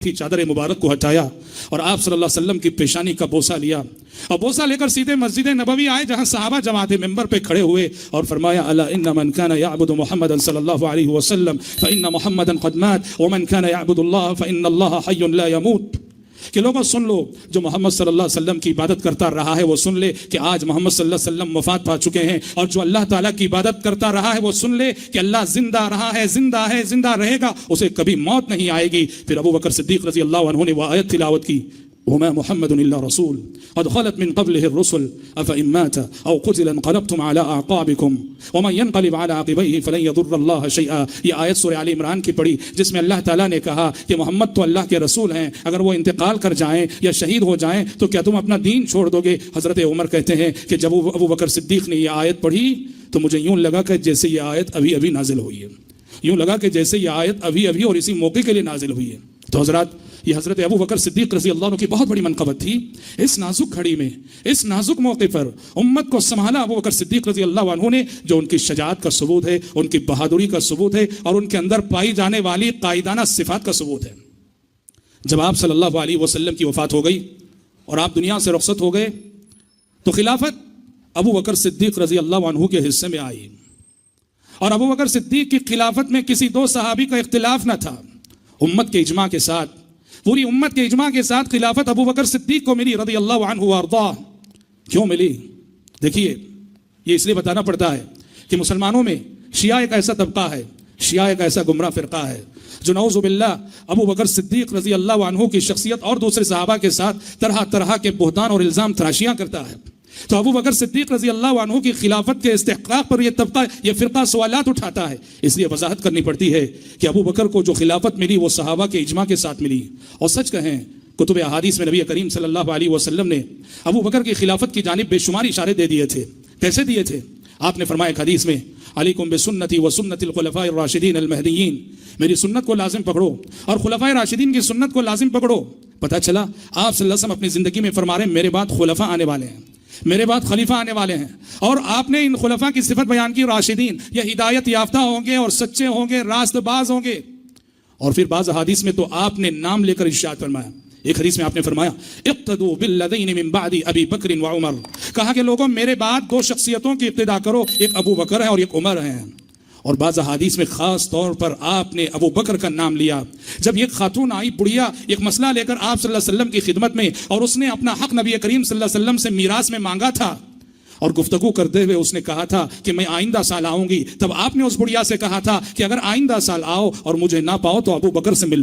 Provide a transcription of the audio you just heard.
थी चादर मुबारक को हटाया और आप सल्लल्लाहु अलैहि वसल्लम की पेशानी का बोसा लिया और बोसा लेकर सीधे मस्जिद नबवी आए जहां सहाबा जमात मेंबर पे खड़े हुए और फरमाया अला इन्ना मन काना यअबुदु मुहम्मदन सल्लल्लाहु अलैहि वसल्लम फइन्ना मुहम्मदन क़द मात व मन काना यअबुदुल्लाह फइन्नल्लाह हय्युन ला यमूत। कि लोगों सुन लो, जो मोहम्मद सल्लल्लाहु अलैहि वसल्लम की इबादत करता रहा है वो सुन ले कि आज मोहम्मद सल्लल्लाहु अलैहि वसल्लम वफात पा चुके हैं, और जो अल्लाह ताला की इबादत करता रहा है वो सुन ले कि अल्लाह जिंदा रहा है, जिंदा है, जिंदा रहेगा, उसे कभी मौत नहीं आएगी। फिर अबू बकर सिद्दीक रज़ी अल्लाह अन्हु ने वो आयत तिलावत की, वमा मुहम्मदुन इल्ला रसूल क़द ख़लत मिन क़ब्लिहि अर्रुसुल अफ़इन मात औ क़ुतिला इंक़लबतुम अला अअक़ाबिकुम वमन यन्क़लिब अला अक़बैहि फ़लन यदुर्रल्लाह शैअ। ये आयत सूरह आल इमरान की पढ़ी जिसमें अल्लाह ताला ने कहा कि मोहम्मद तो अल्लाह के रसूल हैं, अगर वो इंतकाल कर जाएं या शहीद हो जाएं तो क्या तुम अपना दीन छोड़ दोगे। हज़रत उमर कहते हैं कि जब अबू बकर सिद्दीक ने ये आयत पढ़ी तो मुझे यूं लगा कि जैसे ये आयत अभी अभी नाजिल हुई है, यूं लगा कि जैसे ये आयत अभी अभी और इसी मौके के लिए नाजिल हुई है। तो हजरत ये हजरत अबू बकर सिद्दीक रज़ी अल्लाह अन्हु की बहुत बड़ी मनक़बत थी। इस नाजुक घड़ी में, इस नाजुक मौके पर उम्मत को संभाला अबू बकर सिद्दीक रज़ी अल्लाह अन्हु ने, जो उनकी शजाअत का सबूत है, उनकी बहादुरी का सबूत है और उनके अंदर पाई जाने वाली कायदाना सिफात का सबूत है। जब आप सल्लल्लाहु अलैहि वसल्लम की वफात हो गई और आप दुनिया से रुखसत हो गए तो खिलाफत अबू बकर सिद्दीक रज़ी अल्लाह अन्हु के हिस्से में आई, और अबू बकर सिद्दीक की खिलाफत में किसी दो सहाबी का इख्तिलाफ न था। उम्मत के इजमा के साथ, पूरी उम्मत के इजमा के साथ खिलाफत अबू बकर सिद्दीक को मिली रज़ी अल्लाह अन्हु व अर्दा। क्यों मिली? देखिए, ये इसलिए बताना पड़ता है कि मुसलमानों में शिया एक ऐसा तबका है, शिया एक ऐसा गुमराह फिरका है जो नऊज़ुबिल्लाह अबू बकर सिद्दीक रज़ी अल्लाह अन्हु की शख्सियत और दूसरे सहाबा के साथ तरह तरह के बुहतान और इल्ज़ाम तराशियां करता है। तो अबू बकर सिद्दीक रज़ी अल्लाह अन्हु की खिलाफत के इस्तिहक़ाक़ पर यह तबका, यह फ़िरक़ा सवालात उठाता है। इसलिए वजाहत करनी पड़ती है कि अबू बकर को जो खिलाफत मिली वो सहाबा के इजमा के साथ मिली। और सच कहें, कुतुब अहादीस में नबी करीम सल्लल्लाहु अलैहि वसल्लम ने अबू बकर की खिलाफत की जानिब बेशुमार इशारे दे दिए थे। कैसे दिए थे? आपने फरमाया एक हदीस में, अलैकुम बिसुन्नती व सुन्नतिल खुलफाए राशिदीन अल महदीयीन, मेरी सुन्नत को लाजिम पकड़ो और खुलफाए राशिदीन की सुन्नत को लाजिम पकड़ो। पता चला आप सल्लल्लाहु अलैहि वसल्लम अपनी जिंदगी में फरमा रहे हैं, मेरे बाद खुलफा आने वाले हैं, मेरे बाद खलीफा आने वाले हैं, और आपने इन खुलफा की सिफत बयान की, राशिदीन, ये हिदायत याफ्ता होंगे और सच्चे होंगे, रास्तबाज होंगे। और फिर बाज़ हदीस में तो आपने नाम लेकर इरशाद फरमाया। एक हदीस में आपने फरमाया, इक्तदू बिल्लज़ीन मिन बादी अबी बकर व उमर, कहा कि लोगों मेरे बाद दो शख्सियतों की इक्तिदा करो, एक अबू बकर है और एक उमर है। और बाज़ हदीस में खास तौर पर आपने अबू बकर का नाम लिया। जब ये खातून आई बुढ़िया एक मसला लेकर आप सल्लल्लाहु अलैहि वसल्लम की खिदमत में, और उसने अपना हक नबी करीम सल्लल्लाहु अलैहि वसल्लम से मीरास में मांगा था, और गुफ्तगू करते हुए उसने कहा था कि मैं आइंदा साल आऊंगी, तब आपने उस बुढ़िया से कहा था कि अगर आइंदा साल आओ और मुझे ना पाओ तो अबू बकर से मिल